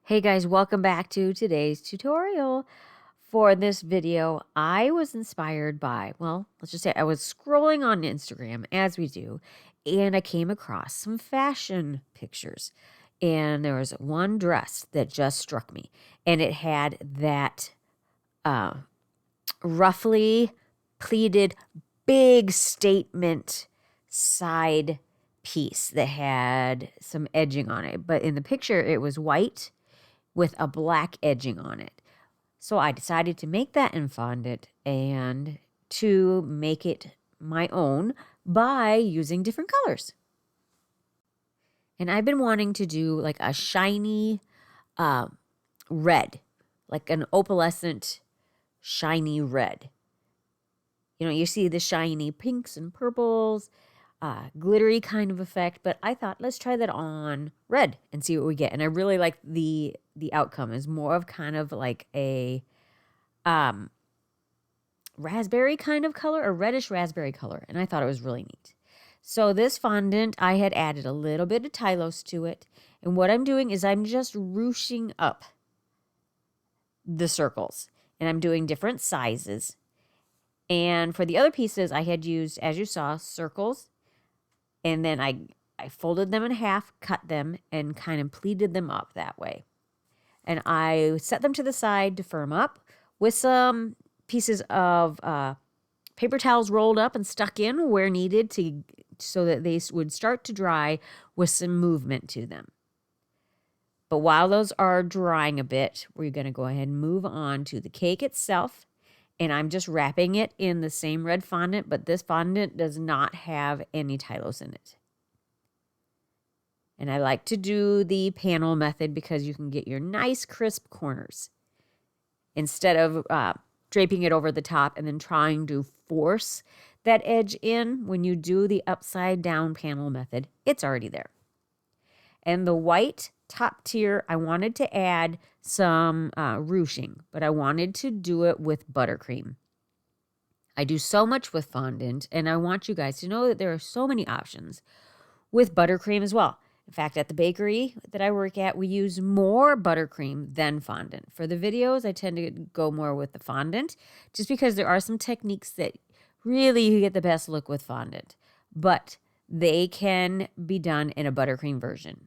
Hey guys, welcome back to today's tutorial. For this video, I was inspired by, well, let's just say I was scrolling on Instagram, as we do, and I came across some fashion pictures. And there was one dress that just struck me, and it had that roughly pleated, big statement side piece that had some edging on it. But in the picture, it was white with a black edging on it. So I decided to make that in fondant and to make it my own by using different colors. And I've been wanting to do like a shiny red, like an opalescent shiny red. You know, you see the shiny pinks and purples, glittery kind of effect, but I thought let's try that on red and see what we get. And I really like the outcome is more of kind of like a raspberry kind of color, a reddish raspberry color, and I thought it was really neat. So this fondant, I had added a little bit of Tylose to it, and what I'm doing is I'm just ruching up the circles, and I'm doing different sizes. And for the other pieces, I had used, as you saw, circles, and then I folded them in half, cut them, and kind of pleated them up that way. And I set them to the side to firm up with some pieces of paper towels rolled up and stuck in where needed so that they would start to dry with some movement to them. But while those are drying a bit, we're going to go ahead and move on to the cake itself. And I'm just wrapping it in the same red fondant, but this fondant does not have any Tylose in it. And I like to do the panel method because you can get your nice crisp corners instead of draping it over the top and then trying to force that edge in. When you do the upside down panel method, it's already there. And the white top tier, I wanted to add some ruching, but I wanted to do it with buttercream. I do so much with fondant, and I want you guys to know that there are so many options with buttercream as well. In fact, at the bakery that I work at, we use more buttercream than fondant. For the videos, I tend to go more with the fondant just because there are some techniques that really you get the best look with fondant, but they can be done in a buttercream version.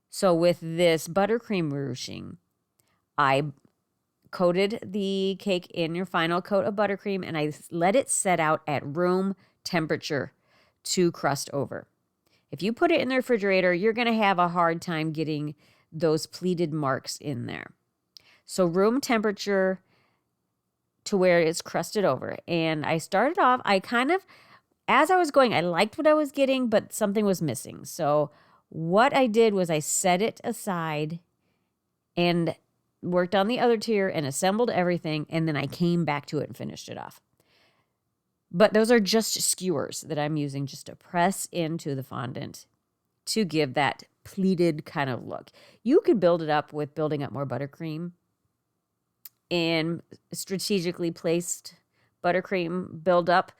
So with this buttercream ruching, I coated the cake in your final coat of buttercream and I let it set out at room temperature to crust over. If you put it in the refrigerator, you're going to have a hard time getting those pleated marks in there. So room temperature to where it's crusted over. And I started off, as I was going, I liked what I was getting, but something was missing. So what I did was I set it aside and worked on the other tier and assembled everything. And then I came back to it and finished it off. But those are just skewers that I'm using just to press into the fondant to give that pleated kind of look. You could build it up with building up more buttercream and strategically placed buttercream buildup.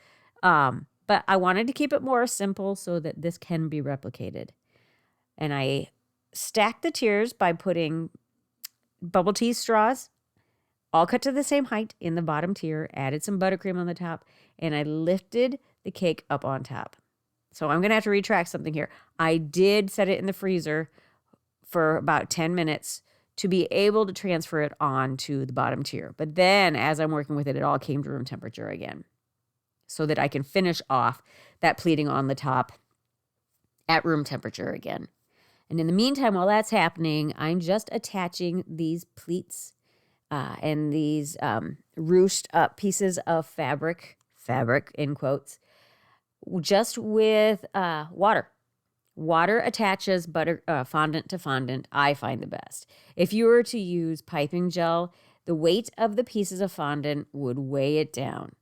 But I wanted to keep it more simple so that this can be replicated. And I stacked the tiers by putting bubble tea straws all cut to the same height in the bottom tier, added some buttercream on the top, and I lifted the cake up on top. So I'm going to have to retract something here. I did set it in the freezer for about 10 minutes to be able to transfer it onto the bottom tier. But then as I'm working with it, it all came to room temperature again so that I can finish off that pleating on the top at room temperature again. And in the meantime, while that's happening, I'm just attaching these pleats and these ruched up pieces of fabric in quotes, just with water. Water attaches fondant to fondant, I find the best. If you were to use piping gel, the weight of the pieces of fondant would weigh it down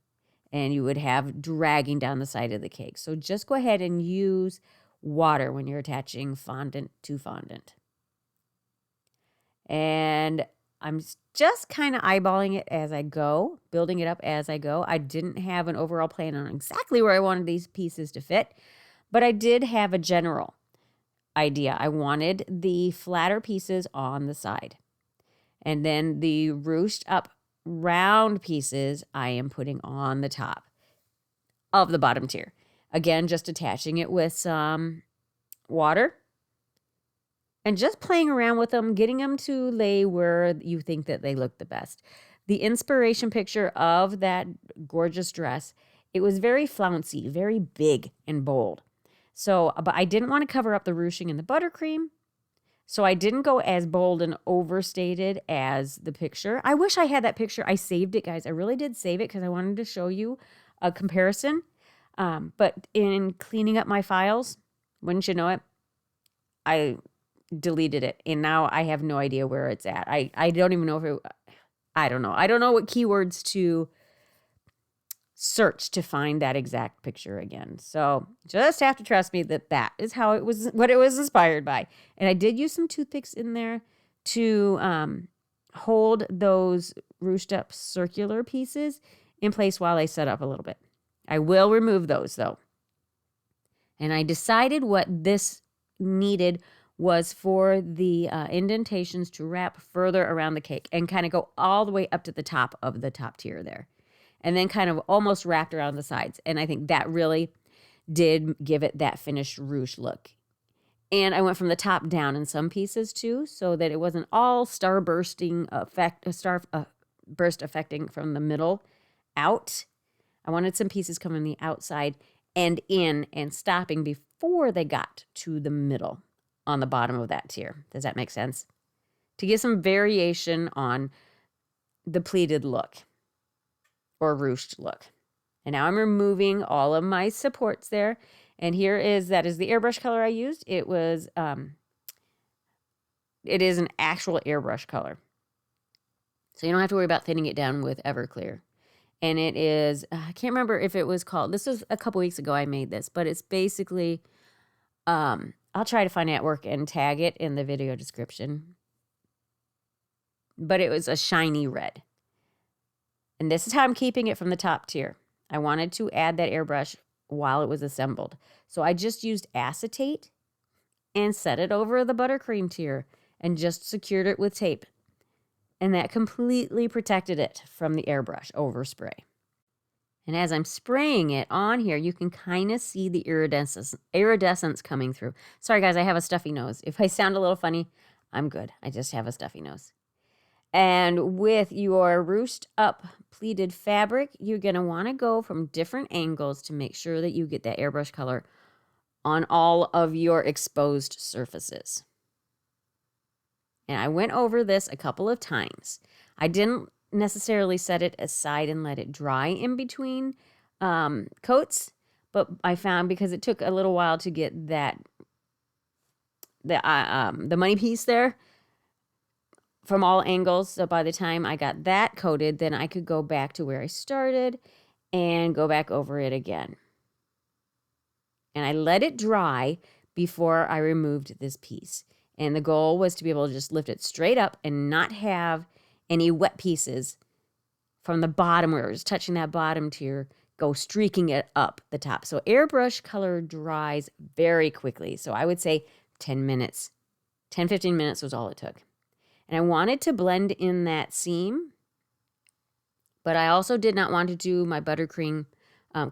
and you would have dragging down the side of the cake. So just go ahead and use water when you're attaching fondant to fondant. And I'm just kind of eyeballing it as I go, building it up as I go. I didn't have an overall plan on exactly where I wanted these pieces to fit, but I did have a general idea. I wanted the flatter pieces on the side. And then the ruched up round pieces I am putting on the top of the bottom tier. Again, just attaching it with some water and just playing around with them, getting them to lay where you think that they look the best. The inspiration picture of that gorgeous dress, it was very flouncy, very big and bold. So, but I didn't want to cover up the ruching and the buttercream. So I didn't go as bold and overstated as the picture. I wish I had that picture. I saved it, guys. I really did save it because I wanted to show you a comparison. But in cleaning up my files, wouldn't you know it, I deleted it. And now I have no idea where it's at. I don't even know if it, I don't know. I don't know what keywords to search to find that exact picture again. So just have to trust me that that is how it was, what it was inspired by. And I did use some toothpicks in there to hold those ruched up circular pieces in place while I set up a little bit. I will remove those though. And I decided what this needed was for the indentations to wrap further around the cake and kind of go all the way up to the top of the top tier there. And then kind of almost wrapped around the sides. And I think that really did give it that finished ruche look. And I went from the top down in some pieces too, so that it wasn't all starburst affecting from the middle out. I wanted some pieces coming the outside and in and stopping before they got to the middle on the bottom of that tier. Does that make sense? To get some variation on the pleated look or ruched look. And now I'm removing all of my supports there. And that is the airbrush color I used. It is an actual airbrush color. So you don't have to worry about thinning it down with Everclear. And it is, I can't remember if it was called, this was a couple weeks ago I made this, but it's basically, I'll try to find it at work and tag it in the video description. But it was a shiny red. And this is how I'm keeping it from the top tier. I wanted to add that airbrush while it was assembled. So I just used acetate and set it over the buttercream tier and just secured it with tape. And that completely protected it from the airbrush overspray. And as I'm spraying it on here, you can kind of see the iridescence coming through. Sorry, guys, I have a stuffy nose. If I sound a little funny, I'm good. I just have a stuffy nose. And with your ruched up pleated fabric, you're going to want to go from different angles to make sure that you get that airbrush color on all of your exposed surfaces. And I went over this a couple of times. I didn't necessarily set it aside and let it dry in between coats, but I found because it took a little while to get the money piece there from all angles. So by the time I got that coated, then I could go back to where I started and go back over it again. And I let it dry before I removed this piece. And the goal was to be able to just lift it straight up and not have any wet pieces from the bottom where it was touching that bottom tier, go streaking it up the top. So airbrush color dries very quickly. So I would say 10 minutes, 10, 15 minutes was all it took. And I wanted to blend in that seam, but I also did not want to do my buttercream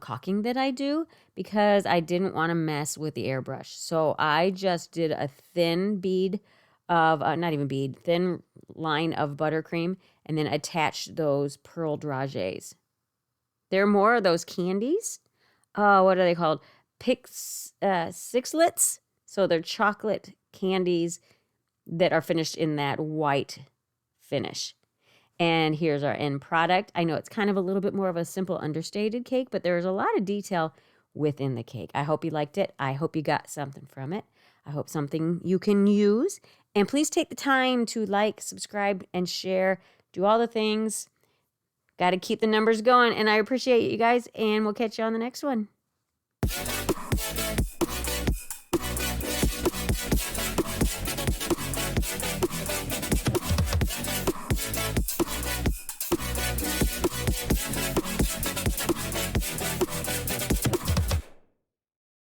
caulking that I do because I didn't want to mess with the airbrush. So I just did a thin bead of, thin line of buttercream and then attached those pearl dragees. They're more of those candies. What are they called? Sixlets. So they're chocolate candies that are finished in that white finish. And here's our end product. I know it's kind of a little bit more of a simple understated cake, but there's a lot of detail within the cake. I hope you liked it. I hope you got something from it. I hope something you can use. And please take the time to like, subscribe, and share. Do all the things. Got to keep the numbers going. And I appreciate you guys. And we'll catch you on the next one.